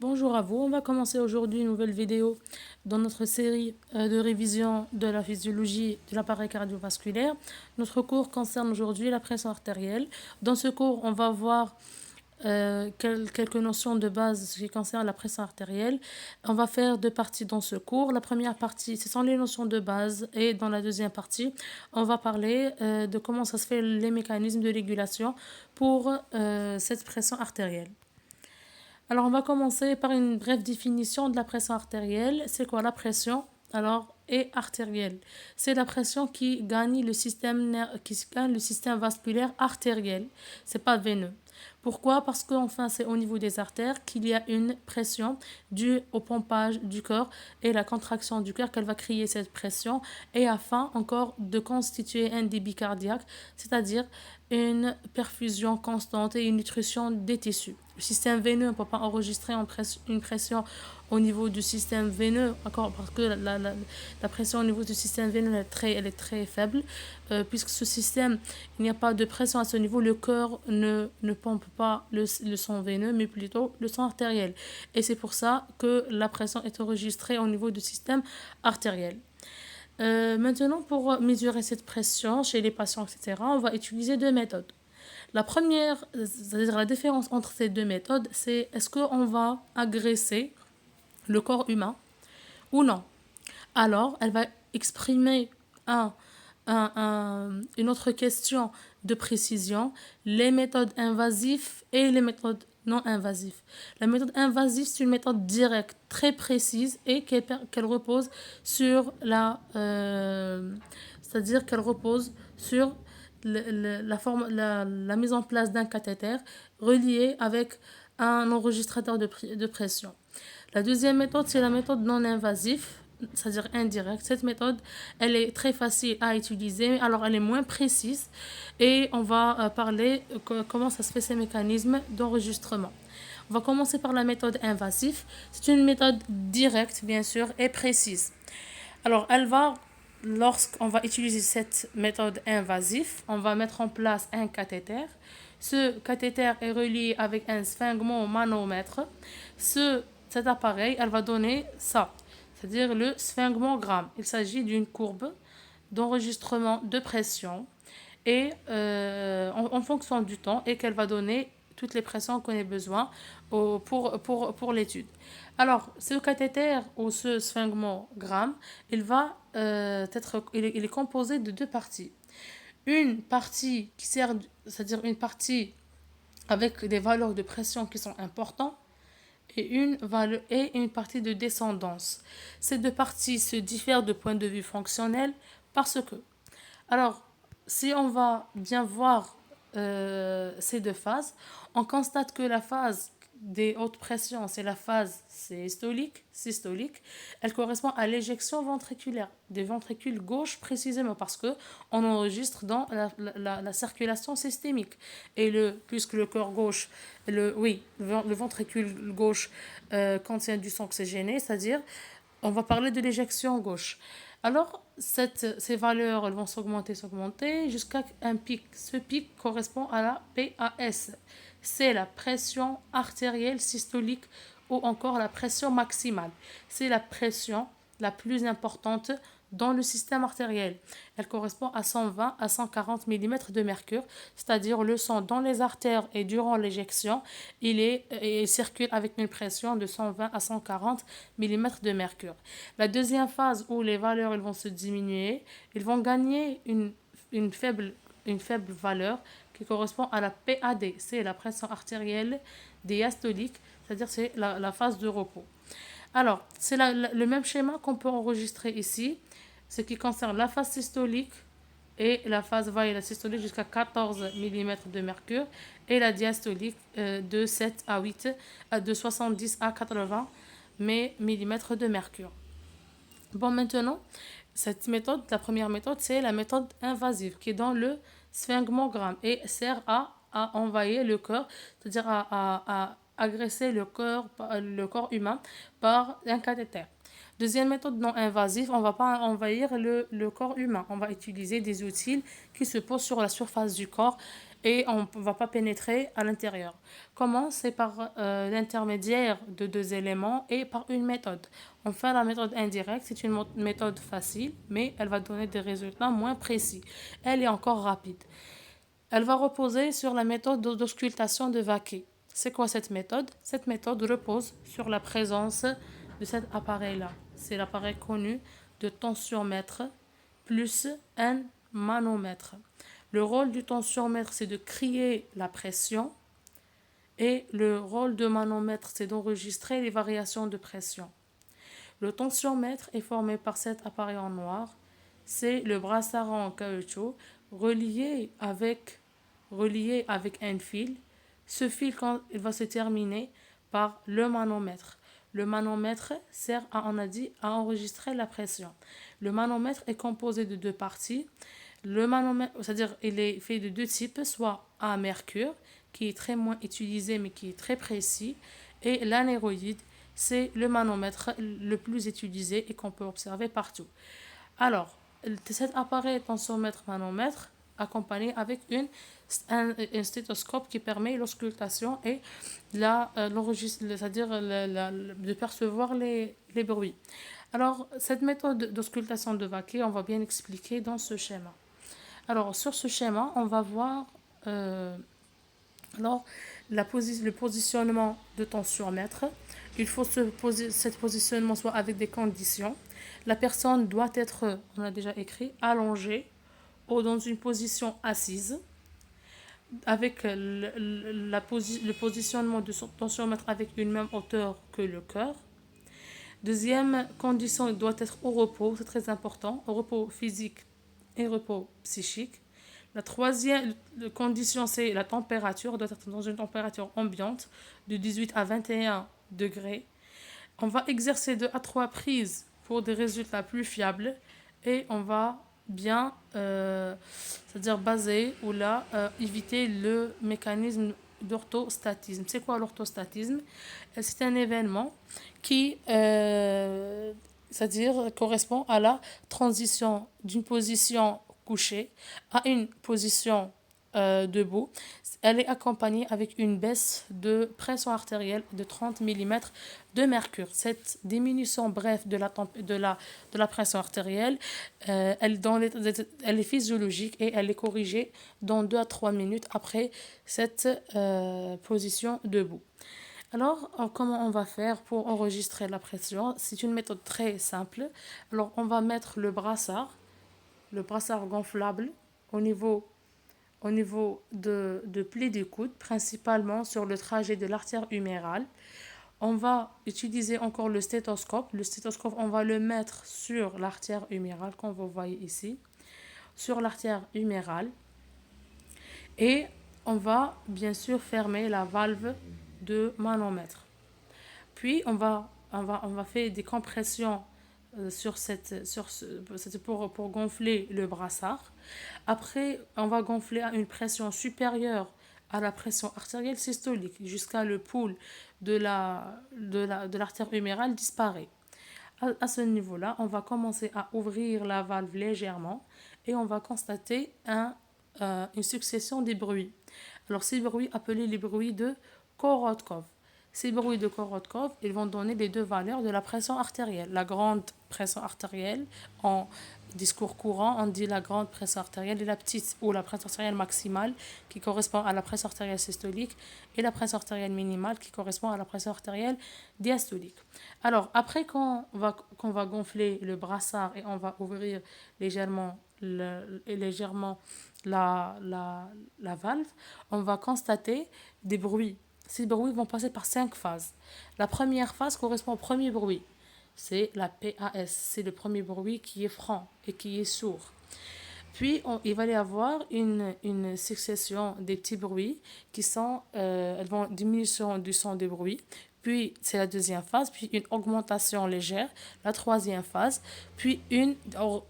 Bonjour à vous, on va commencer aujourd'hui une nouvelle vidéo dans notre série de révision de la physiologie de l'appareil cardiovasculaire. Notre cours concerne aujourd'hui la pression artérielle. Dans ce cours, on va voir quelques notions de base ce qui concerne la pression artérielle. On va faire deux parties dans ce cours. La première partie, ce sont les notions de base et dans la deuxième partie, on va parler de comment ça se fait les mécanismes de régulation pour cette pression artérielle. Alors, on va commencer par une brève définition de la pression artérielle. C'est quoi la pression? Alors, est artérielle. C'est la pression qui gagne le système vasculaire artériel. C'est pas veineux. Pourquoi? Parce qu'enfin, c'est au niveau des artères qu'il y a une pression due au pompage du corps et la contraction du cœur qu'elle va créer cette pression et afin encore de constituer un débit cardiaque, c'est-à-dire une perfusion constante et une nutrition des tissus. Le système veineux, on ne peut pas enregistrer une pression au niveau du système veineux, encore parce que la pression au niveau du système veineux elle est très faible, puisque ce système, il n'y a pas de pression à ce niveau, le cœur ne pompe pas le sang veineux, mais plutôt le sang artériel. Et c'est pour ça que la pression est enregistrée au niveau du système artériel. Maintenant, pour mesurer cette pression chez les patients, etc., on va utiliser deux méthodes. La première, c'est-à-dire la différence entre ces deux méthodes, c'est est-ce qu'on va agresser le corps humain ou non. Alors, elle va exprimer une autre question de précision, les méthodes invasives et les méthodes non invasives. La méthode invasive, c'est une méthode directe, très précise et qu'elle repose sur c'est-à-dire qu'elle repose sur la mise en place d'un cathéter relié avec un enregistrateur de pression. La deuxième méthode, c'est la méthode non invasive, c'est-à-dire indirecte. Cette méthode, elle est très facile à utiliser, alors elle est moins précise et on va parler comment ça se fait ces mécanismes d'enregistrement. On va commencer par la méthode invasive. C'est une méthode directe, bien sûr, et précise. Alors, lorsqu'on va utiliser cette méthode invasive, on va mettre en place un cathéter. Ce cathéter est relié avec un sphingmomanomètre. Cet appareil, elle va donner ça, c'est-à-dire le sphingmogramme. Il s'agit d'une courbe d'enregistrement de pression et en fonction du temps et qu'elle va donner toutes les pressions qu'on ait besoin pour l'étude. Alors, ce cathéter ou ce sphingmogramme, il est composé de deux parties. Une partie qui sert, c'est-à-dire une partie avec des valeurs de pression qui sont importantes et une partie de descendance. Ces deux parties se diffèrent de point de vue fonctionnel parce que, alors, si on va bien voir ces deux phases, on constate que la phase des hautes pressions, c'est la phase systolique. Elle correspond à l'éjection ventriculaire, des ventricules gauche précisément parce que on enregistre dans la circulation systémique. Et puisque le cœur gauche, le ventricule gauche contient du sang oxygéné, c'est-à-dire on va parler de l'éjection gauche. Alors, ces valeurs elles vont s'augmenter jusqu'à un pic. Ce pic correspond à la PAS. C'est la pression artérielle systolique ou encore la pression maximale. C'est la pression la plus importante dans le système artériel. Elle correspond à 120 à 140 mm de mercure, c'est-à-dire le sang dans les artères et durant l'éjection, il circule avec une pression de 120 à 140 mm de mercure. La deuxième phase où les valeurs elles vont se diminuer, ils vont gagner une faible valeur qui correspond à la PAD, c'est la pression artérielle diastolique, c'est-à-dire c'est la phase de repos. Alors, c'est le même schéma qu'on peut enregistrer ici, ce qui concerne la phase systolique et la phase la systolique jusqu'à 14 mm de mercure et la diastolique de 7 à 8, de 70 à 80 mm de mercure. Bon, maintenant, cette méthode, la première méthode, c'est la méthode invasive qui est dans le sphingmogramme et sert à envahir le corps, c'est-à-dire à agresser le corps humain par un cathéter. Deuxième méthode non invasive, on ne va pas envahir le corps humain. On va utiliser des outils qui se posent sur la surface du corps et on ne va pas pénétrer à l'intérieur. Comment? C'est par l'intermédiaire de deux éléments et par une méthode. Enfin, la méthode indirecte, c'est une méthode facile, mais elle va donner des résultats moins précis. Elle est encore rapide. Elle va reposer sur la méthode d'auscultation de Vaquet. C'est quoi cette méthode? Cette méthode repose sur la présence de cet appareil-là. C'est l'appareil connu de tensiomètre plus un manomètre. Le rôle du tensiomètre, c'est de créer la pression et le rôle de manomètre, c'est d'enregistrer les variations de pression. Le tensiomètre est formé par cet appareil en noir. C'est le brassard en caoutchouc relié avec un fil. Ce fil, quand il va se terminer par le manomètre. Le manomètre sert, on a dit, à enregistrer la pression. Le manomètre est composé de deux parties. Le manomètre, c'est-à-dire il est fait de deux types, soit à mercure, qui est très moins utilisé mais qui est très précis, et l'anéroïde, c'est le manomètre le plus utilisé et qu'on peut observer partout. Alors, cet appareil tensiomètre-manomètre accompagné avec un stéthoscope qui permet l'auscultation et c'est-à-dire de percevoir les bruits. Alors, cette méthode d'auscultation de Vaquet, on va bien expliquer dans ce schéma. Alors, sur ce schéma, on va voir alors, le positionnement de tensiomètre. Il faut ce positionnement soit avec des conditions. La personne doit être, on a déjà écrit, allongée ou dans une position assise, avec le positionnement de son tensiomètre avec une même hauteur que le cœur. Deuxième condition, il doit être au repos, c'est très important, au repos physique et repos psychique. La troisième condition, c'est la température, doit être dans une température ambiante de 18 à 21 degrés. On va exercer 2 à 3 prises pour des résultats plus fiables et on va bien, c'est-à-dire baser ou là, éviter le mécanisme d'orthostatisme. C'est quoi l'orthostatisme? C'est un événement qui, c'est-à-dire correspond à la transition d'une position couchée à une position debout. Elle est accompagnée avec une baisse de pression artérielle de 30 mm de mercure. Cette diminution brève de la pression artérielle, elle est physiologique et elle est corrigée dans 2 à 3 minutes après cette position debout. Alors, comment on va faire pour enregistrer la pression? C'est une méthode très simple. Alors, on va mettre le brassard gonflable au niveau de pli du coude, principalement sur le trajet de l'artère humérale. On va utiliser encore le stéthoscope. Le stéthoscope, on va le mettre sur l'artère humérale, comme vous voyez ici, sur l'artère humérale. Et on va bien sûr fermer la valve de manomètre. Puis on va faire des compressions pour gonfler le brassard. Après, on va gonfler à une pression supérieure à la pression artérielle systolique jusqu'à le pouls de l'artère humérale disparaît. À ce niveau-là, on va commencer à ouvrir la valve légèrement et on va constater une succession de bruits. Alors, ces bruits appelés les bruits de Korotkov. Ces bruits de Korotkov, ils vont donner les deux valeurs de la pression artérielle. La grande pression artérielle, en discours courant, on dit la grande pression artérielle et la petite ou la pression artérielle maximale qui correspond à la pression artérielle systolique et la pression artérielle minimale qui correspond à la pression artérielle diastolique. Alors, après qu'on va gonfler le brassard et on va ouvrir légèrement la valve, on va constater des bruits. Ces bruits vont passer par 5 phases. La première phase correspond au premier bruit. C'est la PAS. C'est le premier bruit qui est franc et qui est sourd. Puis, il va y avoir une succession des petits bruits elles vont diminution du son des bruits. Puis, c'est la deuxième phase, puis une augmentation légère, la troisième phase, puis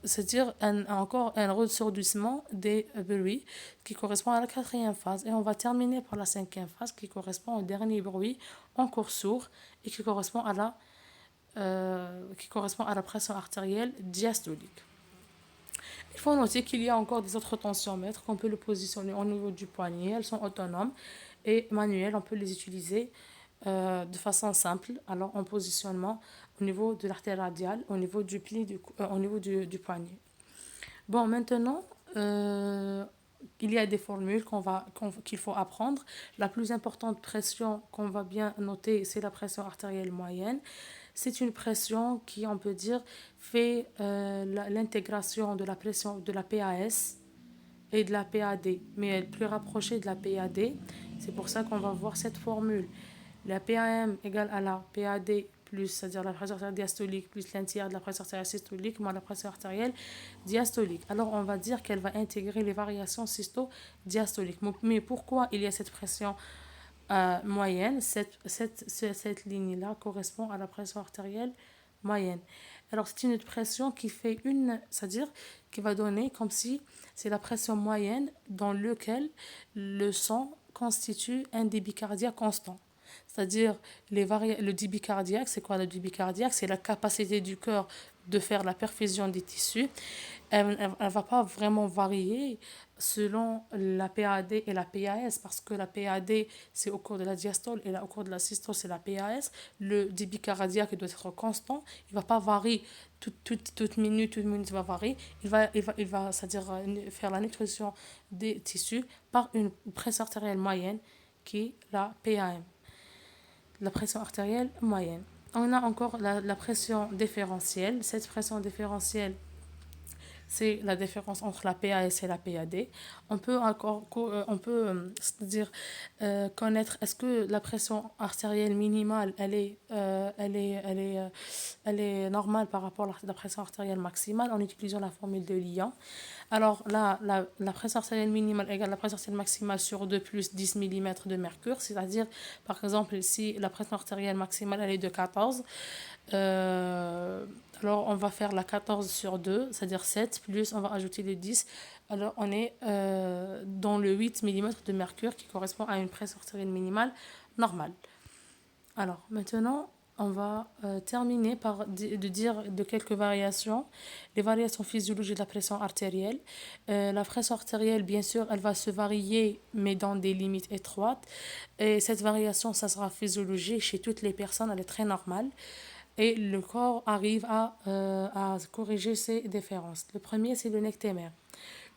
c'est-à-dire encore un ressourdissement des bruits qui correspond à la quatrième phase. Et on va terminer par la cinquième phase qui correspond au dernier bruit encore sourd et qui correspond à la pression artérielle diastolique. Il faut noter qu'il y a encore des autres tensiomètres qu'on peut le positionner au niveau du poignet. Elles sont autonomes et manuelles. On peut les utiliser de façon simple, alors en positionnement au niveau de l'artère radiale, au niveau du pli, au niveau du poignet. Bon, maintenant, il y a des formules qu'il faut apprendre. La plus importante pression qu'on va bien noter, c'est la pression artérielle moyenne. C'est une pression qui, on peut dire, fait l'intégration de la pression de la PAS et de la PAD, mais elle est plus rapprochée de la PAD. C'est pour ça qu'on va voir cette formule. La PAM égale à la PAD plus, c'est-à-dire la pression artérielle diastolique plus l'un tiers de la pression artérielle systolique moins la pression artérielle diastolique. Alors on va dire qu'elle va intégrer les variations systo-diastoliques. Mais pourquoi il y a cette pression moyenne? Cette ligne-là correspond à la pression artérielle moyenne. Alors c'est une pression qui fait c'est-à-dire qui va donner comme si c'est la pression moyenne dans laquelle le sang constitue un débit cardiaque constant. C'est-à-dire le débit cardiaque, c'est quoi le débit cardiaque? C'est la capacité du cœur de faire la perfusion des tissus. Elle ne va pas vraiment varier selon la PAD et la PAS, parce que la PAD, c'est au cours de la diastole, et là, au cours de la systole, c'est la PAS. Le débit cardiaque doit être constant. Il ne va pas varier toute minute, il va varier. Il va c'est-à-dire faire la nutrition des tissus par une pression artérielle moyenne qui est la PAM, la pression artérielle moyenne. On a encore la pression différentielle. Cette pression différentielle, c'est la différence entre la PAS et la PAD. C'est-à-dire connaître est-ce que la pression artérielle minimale, elle est normale par rapport à la pression artérielle maximale en utilisant la formule de Lyon. Alors là, la pression artérielle minimale égale la pression artérielle maximale sur 2 plus 10 mm de mercure, c'est-à-dire, par exemple, si la pression artérielle maximale elle est de 14, alors on va faire la 14 sur 2, c'est-à-dire 7, plus on va ajouter le 10. Alors on est dans le 8 mm de mercure qui correspond à une pression artérielle minimale normale. Alors maintenant, on va terminer par de dire de quelques variations. Les variations physiologiques de la pression artérielle. La pression artérielle, bien sûr, elle va se varier, mais dans des limites étroites. Et cette variation, ça sera physiologique chez toutes les personnes, elle est très normale. Et le corps arrive à corriger ces différences. Le premier, c'est le nectémère.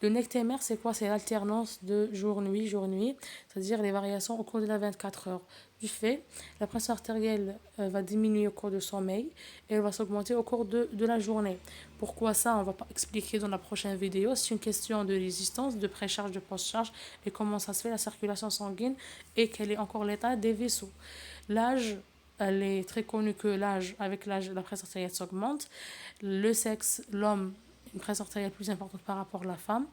Le nectémère, c'est quoi? C'est l'alternance de jour-nuit, jour-nuit, c'est-à-dire les variations au cours de la 24 heures. Du fait, la pression artérielle va diminuer au cours du sommeil et elle va s'augmenter au cours de la journée. Pourquoi ça? On va pas expliquer dans la prochaine vidéo. C'est une question de résistance, de précharge, de post-charge et comment ça se fait la circulation sanguine et quel est encore l'état des vaisseaux. L'âge, elle est très connue que avec l'âge, la pression artérielle s'augmente. Le sexe, l'homme, une pression artérielle plus importante par rapport à la femme.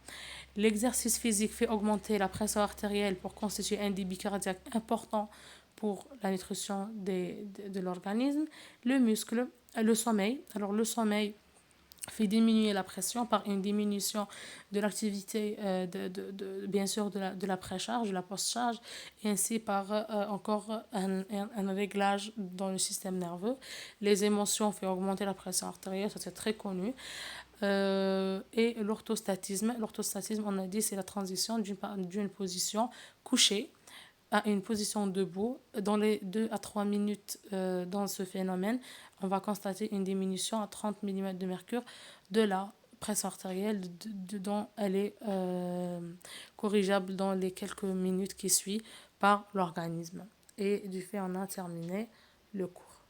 L'exercice physique fait augmenter la pression artérielle pour constituer un débit cardiaque important pour la nutrition de l'organisme. Le muscle, le sommeil. Alors le sommeil fait diminuer la pression par une diminution de l'activité, bien sûr, de la précharge, de la post-charge, et ainsi par encore un réglage dans le système nerveux. Les émotions font augmenter la pression artérielle, ça c'est très connu. Et l'orthostatisme. L'orthostatisme, on a dit, c'est la transition d'une position couchée à une position debout. Dans les 2 à 3 minutes dans ce phénomène, on va constater une diminution à 30 mm de mercure de la pression artérielle dont elle est corrigeable dans les quelques minutes qui suivent par l'organisme. Et du fait, on a terminé le cours.